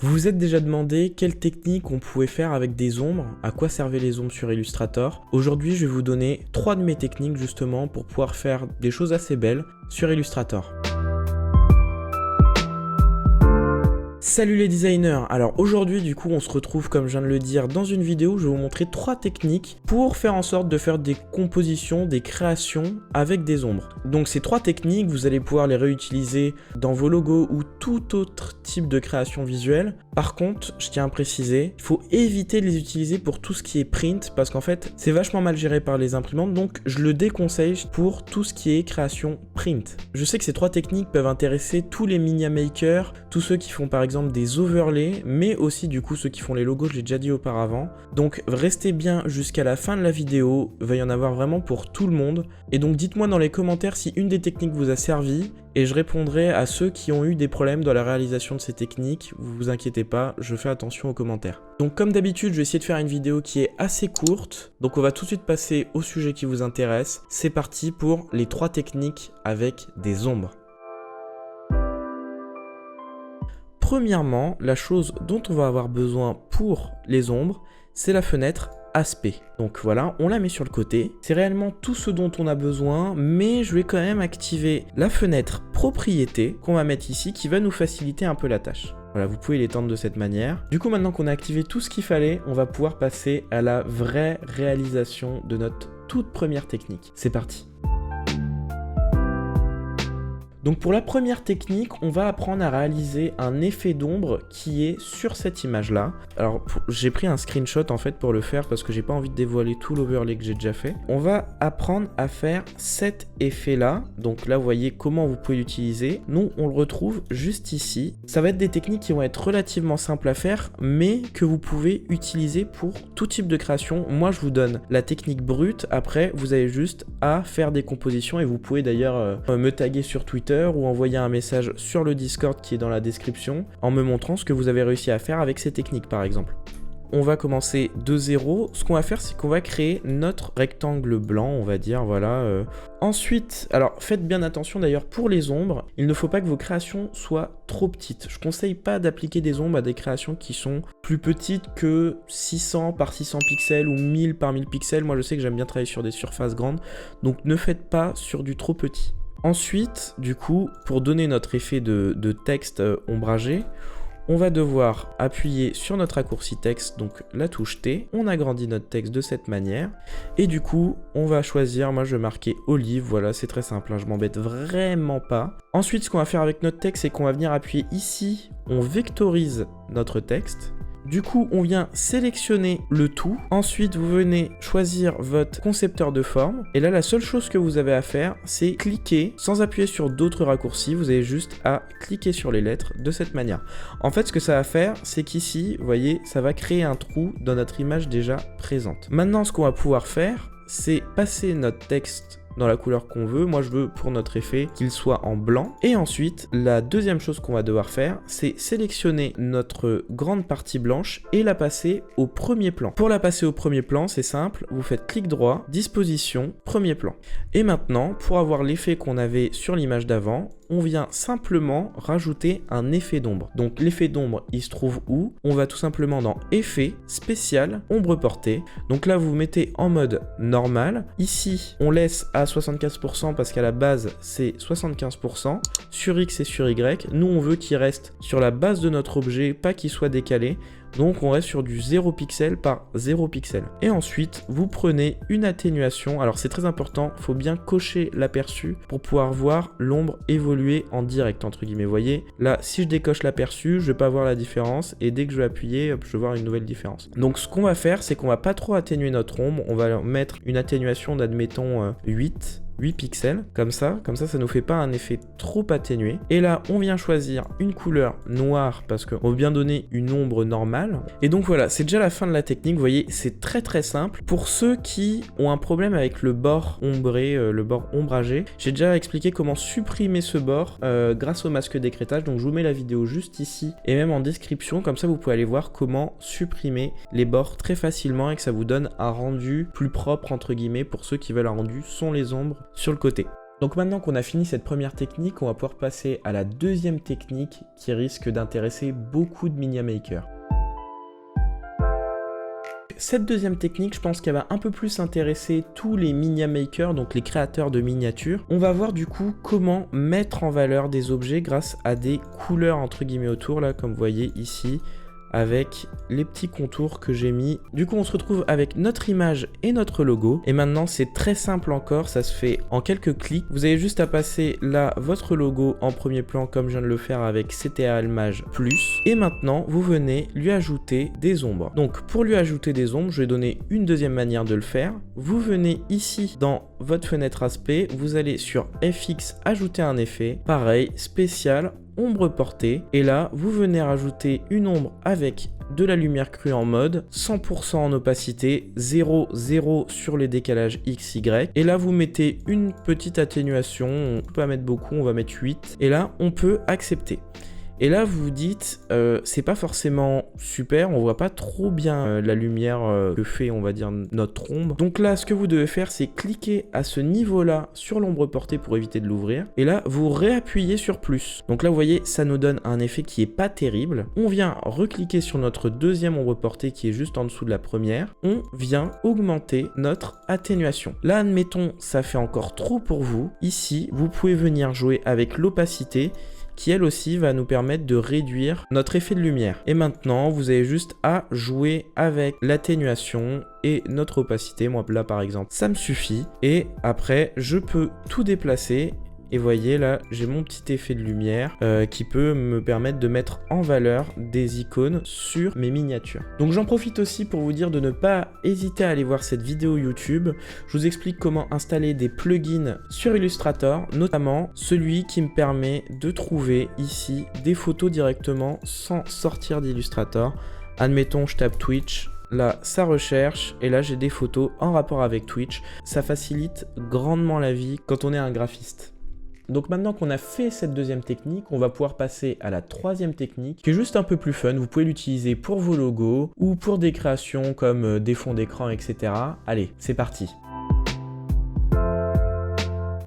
Vous vous êtes déjà demandé quelle technique on pouvait faire avec des ombres, à quoi servaient les ombres sur Illustrator. Aujourd'hui, je vais vous donner 3 de mes techniques justement pour pouvoir faire des choses assez belles sur Illustrator. Salut les designers. Alors aujourd'hui du coup on se retrouve comme je viens de le dire dans une vidéo où je vais vous montrer 3 techniques pour faire en sorte de faire des compositions, des créations avec des ombres. Donc ces 3 techniques vous allez pouvoir les réutiliser dans vos logos ou tout autre type de création visuelle. Par contre je tiens à préciser, il faut éviter de les utiliser pour tout ce qui est print parce qu'en fait c'est vachement mal géré par les imprimantes, donc je le déconseille pour tout ce qui est création print. Je sais que ces 3 techniques peuvent intéresser tous les media makers, tous ceux qui font par exemple des overlays, mais aussi du coup ceux qui font les logos, je l'ai déjà dit auparavant. Donc restez bien jusqu'à la fin de la vidéo, il va y en avoir vraiment pour tout le monde. Et donc dites-moi dans les commentaires si une des techniques vous a servi, et je répondrai à ceux qui ont eu des problèmes dans la réalisation de ces techniques. Vous inquiétez pas, je fais attention aux commentaires. Donc comme d'habitude, je vais essayer de faire une vidéo qui est assez courte, donc on va tout de suite passer au sujet qui vous intéresse. C'est parti pour les 3 techniques avec des ombres. Premièrement, la chose dont on va avoir besoin pour les ombres, c'est la fenêtre aspect. Donc voilà, on la met sur le côté. C'est réellement tout ce dont on a besoin, mais je vais quand même activer la fenêtre propriété qu'on va mettre ici, qui va nous faciliter un peu la tâche. Voilà, vous pouvez l'étendre de cette manière. Du coup, maintenant qu'on a activé tout ce qu'il fallait, on va pouvoir passer à la vraie réalisation de notre toute première technique. C'est parti. Donc pour la première technique, on va apprendre à réaliser un effet d'ombre qui est sur cette image-là. Alors j'ai pris un screenshot en fait pour le faire parce que j'ai pas envie de dévoiler tout l'overlay que j'ai déjà fait. On va apprendre à faire cet effet-là. Donc là, vous voyez comment vous pouvez l'utiliser. Nous, on le retrouve juste ici. Ça va être des techniques qui vont être relativement simples à faire, mais que vous pouvez utiliser pour tout type de création. Moi, je vous donne la technique brute. Après, vous avez juste à faire des compositions et vous pouvez d'ailleurs me taguer sur Twitter ou envoyer un message sur le Discord qui est dans la description en me montrant ce que vous avez réussi à faire avec ces techniques par exemple. On va commencer de zéro. Ce qu'on va faire, c'est qu'on va créer notre rectangle blanc, on va dire, voilà. Ensuite, alors faites bien attention d'ailleurs pour les ombres, il ne faut pas que vos créations soient trop petites. Je conseille pas d'appliquer des ombres à des créations qui sont plus petites que 600 par 600 pixels ou 1000 par 1000 pixels. Moi je sais que j'aime bien travailler sur des surfaces grandes, donc ne faites pas sur du trop petit. Ensuite, du coup, pour donner notre effet de texte ombragé, on va devoir appuyer sur notre raccourci texte, donc la touche T. On agrandit notre texte de cette manière. Et du coup, on va choisir, moi je vais marquer olive, voilà, c'est très simple, hein, je m'embête vraiment pas. Ensuite, ce qu'on va faire avec notre texte, c'est qu'on va venir appuyer ici, on vectorise notre texte. Du coup, on vient sélectionner le tout. Ensuite, vous venez choisir votre concepteur de forme. Et là, la seule chose que vous avez à faire, c'est cliquer sans appuyer sur d'autres raccourcis. Vous avez juste à cliquer sur les lettres de cette manière. En fait, ce que ça va faire, c'est qu'ici, vous voyez, ça va créer un trou dans notre image déjà présente. Maintenant, ce qu'on va pouvoir faire, c'est passer notre texte dans la couleur qu'on veut. Moi je veux pour notre effet qu'il soit en blanc. Et ensuite la deuxième chose qu'on va devoir faire, c'est sélectionner notre grande partie blanche et la passer au premier plan. Pour la passer au premier plan, c'est simple, vous faites clic droit, disposition, premier plan. Et maintenant, pour avoir l'effet qu'on avait sur l'image d'avant, on vient simplement rajouter un effet d'ombre. Donc l'effet d'ombre, il se trouve où? On va tout simplement dans effet, spécial, ombre portée. Donc là, vous mettez en mode normal. Ici, on laisse à 75% parce qu'à la base, c'est 75%. Sur X et sur Y, nous, on veut qu'il reste sur la base de notre objet, pas qu'il soit décalé. Donc on reste sur du 0 pixel par 0 pixel. Et ensuite, vous prenez une atténuation. Alors c'est très important, il faut bien cocher l'aperçu pour pouvoir voir l'ombre évoluer en direct, entre guillemets. Vous voyez, là, si je décoche l'aperçu, je vais pas voir la différence. Et dès que je vais appuyer, hop, je vais voir une nouvelle différence. Donc ce qu'on va faire, c'est qu'on va pas trop atténuer notre ombre. On va mettre une atténuation d'admettons 8 pixels, comme ça ça nous fait pas un effet trop atténué. Et là on vient choisir une couleur noire parce qu'on veut bien donner une ombre normale. Et donc voilà, c'est déjà la fin de la technique. Vous voyez, c'est très simple. Pour ceux qui ont un problème avec le bord ombré, le bord ombragé, j'ai déjà expliqué comment supprimer ce bord grâce au masque d'écrêtage. Donc je vous mets la vidéo juste ici et même en description, comme ça vous pouvez aller voir comment supprimer les bords très facilement et que ça vous donne un rendu plus propre entre guillemets pour ceux qui veulent un rendu sans les ombres sur le côté. Donc maintenant qu'on a fini cette première technique, on va pouvoir passer à la deuxième technique qui risque d'intéresser beaucoup de miniamakers. Cette deuxième technique, je pense qu'elle va un peu plus intéresser tous les miniamakers, donc les créateurs de miniatures. On va voir du coup comment mettre en valeur des objets grâce à des couleurs entre guillemets autour, là comme vous voyez ici, avec les petits contours que j'ai mis. Du coup, on se retrouve avec notre image et notre logo. Et maintenant, c'est très simple encore, ça se fait en quelques clics. Vous avez juste à passer là votre logo en premier plan comme je viens de le faire avec CTRL Maj+. Et maintenant, vous venez lui ajouter des ombres. Donc, pour lui ajouter des ombres, je vais donner une deuxième manière de le faire. Vous venez ici dans votre fenêtre aspect, vous allez sur FX, ajouter un effet. Pareil, spécial, ombre portée, et là vous venez rajouter une ombre avec de la lumière crue en mode 100% en opacité, 0 sur les décalages XY, et là vous mettez une petite atténuation, on peut pas mettre beaucoup, on va mettre 8, et là on peut accepter. Et là, vous vous dites, c'est pas forcément super, on voit pas trop bien la lumière que fait, on va dire, notre ombre. Donc là, ce que vous devez faire, c'est cliquer à ce niveau-là sur l'ombre portée pour éviter de l'ouvrir. Et là, vous réappuyez sur plus. Donc là, vous voyez, ça nous donne un effet qui est pas terrible. On vient recliquer sur notre deuxième ombre portée qui est juste en dessous de la première. On vient augmenter notre atténuation. Là, admettons, ça fait encore trop pour vous. Ici, vous pouvez venir jouer avec l'opacité, qui elle aussi va nous permettre de réduire notre effet de lumière. Et maintenant, vous avez juste à jouer avec l'atténuation et notre opacité. Moi là par exemple, ça me suffit. Et après, je peux tout déplacer. Et voyez là, j'ai mon petit effet de lumière qui peut me permettre de mettre en valeur des icônes sur mes miniatures. Donc j'en profite aussi pour vous dire de ne pas hésiter à aller voir cette vidéo YouTube. Je vous explique comment installer des plugins sur Illustrator, notamment celui qui me permet de trouver ici des photos directement sans sortir d'Illustrator. Admettons, je tape Twitch. Là, ça recherche, et là, j'ai des photos en rapport avec Twitch. Ça facilite grandement la vie quand on est un graphiste. Donc maintenant qu'on a fait cette deuxième technique, on va pouvoir passer à la troisième technique qui est juste un peu plus fun. Vous pouvez l'utiliser pour vos logos ou pour des créations comme des fonds d'écran, etc. Allez, c'est parti.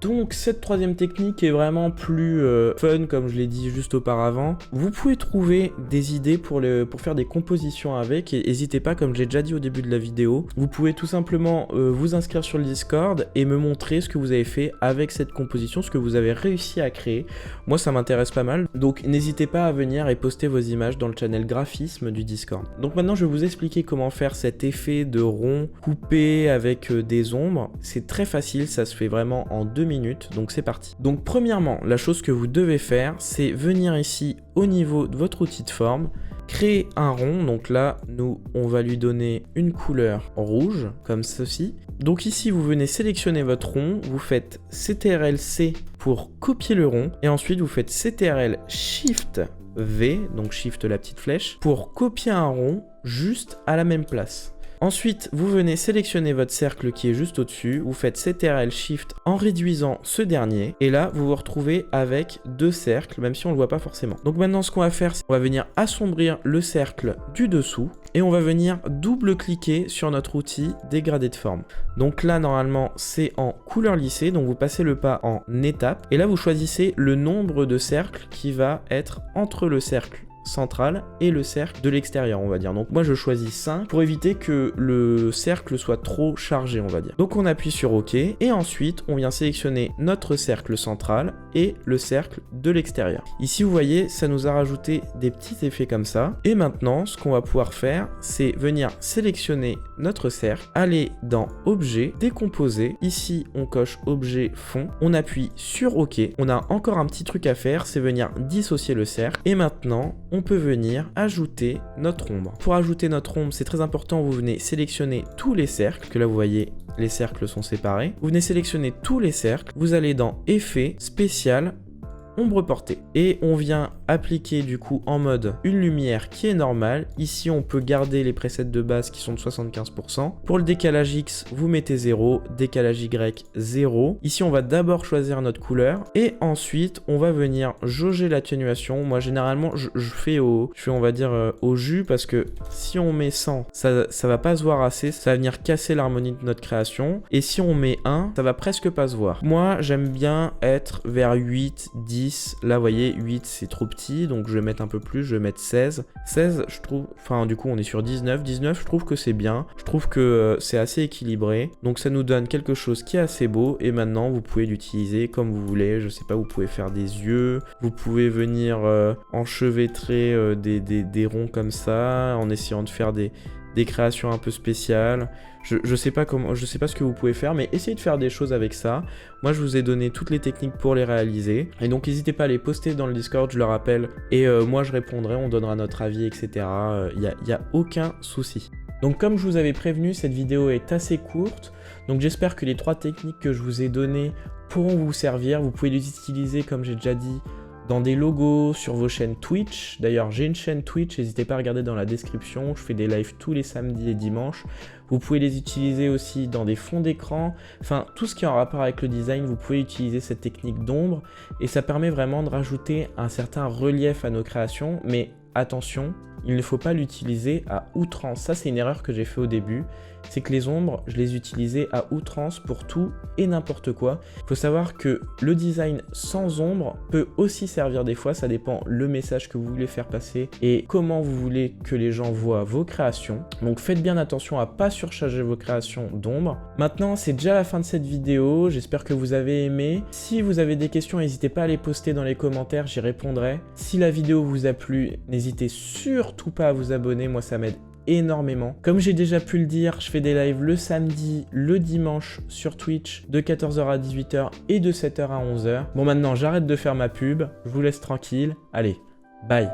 Donc cette troisième technique est vraiment plus fun, comme je l'ai dit juste auparavant. Vous pouvez trouver des idées pour faire des compositions avec, et n'hésitez pas, comme j'ai déjà dit au début de la vidéo, vous pouvez tout simplement vous inscrire sur le Discord et me montrer ce que vous avez fait avec cette composition, ce que vous avez réussi à créer. Moi ça m'intéresse pas mal, donc n'hésitez pas à venir et poster vos images dans le channel graphisme du Discord. Donc maintenant je vais vous expliquer comment faire cet effet de rond coupé avec des ombres. C'est très facile, ça se fait vraiment en 2 minutes, donc c'est parti. Donc premièrement, la chose que vous devez faire, c'est venir ici au niveau de votre outil de forme, créer un rond. Donc là, nous, on va lui donner une couleur rouge, comme ceci. Donc ici, vous venez sélectionner votre rond, vous faites CTRL-C pour copier le rond, et ensuite vous faites CTRL-SHIFT-V, donc Shift la petite flèche, pour copier un rond juste à la même place. Ensuite, vous venez sélectionner votre cercle qui est juste au-dessus, vous faites CTRL Shift en réduisant ce dernier, et là, vous vous retrouvez avec 2 cercles, même si on ne le voit pas forcément. Donc maintenant, ce qu'on va faire, c'est qu'on va venir assombrir le cercle du dessous, et on va venir double-cliquer sur notre outil dégradé de forme. Donc là, normalement, c'est en couleur lissée, donc vous passez le pas en étape, et là, vous choisissez le nombre de cercles qui va être entre le cercle central et le cercle de l'extérieur, on va dire. Donc moi je choisis 5 pour éviter que le cercle soit trop chargé, on va dire. Donc on appuie sur OK, et ensuite on vient sélectionner notre cercle central et le cercle de l'extérieur. Ici vous voyez, ça nous a rajouté des petits effets comme ça. Et maintenant ce qu'on va pouvoir faire, c'est venir sélectionner notre cercle, aller dans Objet, Décomposer. Ici on coche Objet, Fond, on appuie sur OK. On a encore un petit truc à faire, c'est venir dissocier le cercle, et maintenant on peut venir ajouter notre ombre. Pour ajouter notre ombre, c'est très important, vous venez sélectionner tous les cercles, que là vous voyez, les cercles sont séparés. Vous venez sélectionner tous les cercles, vous allez dans Effet, Spécial, Ombre portée. Et on vient appliquer du coup en mode une lumière qui est normale. Ici, on peut garder les presets de base qui sont de 75%. Pour le décalage X, vous mettez 0, décalage Y 0. Ici, on va d'abord choisir notre couleur et ensuite, on va venir jauger l'atténuation. Moi, généralement, je fais on va dire au jus parce que si on met 100, ça va pas se voir assez, ça va venir casser l'harmonie de notre création. Et si on met 1, ça va presque pas se voir. Moi, j'aime bien être vers 8, 10. Là, vous voyez, 8, c'est trop petit, donc je vais mettre un peu plus, je vais mettre 16. 16, je trouve, enfin, du coup, on est sur 19. 19, je trouve que c'est bien. Je trouve que c'est assez équilibré. Donc, ça nous donne quelque chose qui est assez beau. Et maintenant, vous pouvez l'utiliser comme vous voulez. Je sais pas, vous pouvez faire des yeux. Vous pouvez venir enchevêtrer des ronds comme ça, en essayant de faire des créations un peu spéciales. Je sais pas ce que vous pouvez faire, mais essayez de faire des choses avec ça. Moi, je vous ai donné toutes les techniques pour les réaliser. Et donc, n'hésitez pas à les poster dans le Discord, je le rappelle. Et moi, je répondrai, on donnera notre avis, etc. Il y a aucun souci. Donc, comme je vous avais prévenu, cette vidéo est assez courte. Donc, j'espère que les 3 techniques que je vous ai données pourront vous servir. Vous pouvez les utiliser, comme j'ai déjà dit, dans des logos, sur vos chaînes Twitch. D'ailleurs, j'ai une chaîne Twitch, n'hésitez pas à regarder dans la description. Je fais des lives tous les samedis et dimanches. Vous pouvez les utiliser aussi dans des fonds d'écran. Enfin, tout ce qui est en rapport avec le design, vous pouvez utiliser cette technique d'ombre. Et ça permet vraiment de rajouter un certain relief à nos créations. Mais attention, il ne faut pas l'utiliser à outrance. Ça, c'est une erreur que j'ai fait au début. C'est que les ombres, je les utilisais à outrance pour tout et n'importe quoi. Il faut savoir que le design sans ombre peut aussi servir des fois. Ça dépend le message que vous voulez faire passer et comment vous voulez que les gens voient vos créations. Donc, faites bien attention à ne pas surcharger vos créations d'ombre. Maintenant, c'est déjà la fin de cette vidéo. J'espère que vous avez aimé. Si vous avez des questions, n'hésitez pas à les poster dans les commentaires. J'y répondrai. Si la vidéo vous a plu, n'hésitez surtout pas à vous abonner. Moi, ça m'aide énormément. Comme j'ai déjà pu le dire, je fais des lives le samedi, le dimanche sur Twitch de 14h à 18h et de 7h à 11h. Bon, maintenant, j'arrête de faire ma pub. Je vous laisse tranquille. Allez, bye.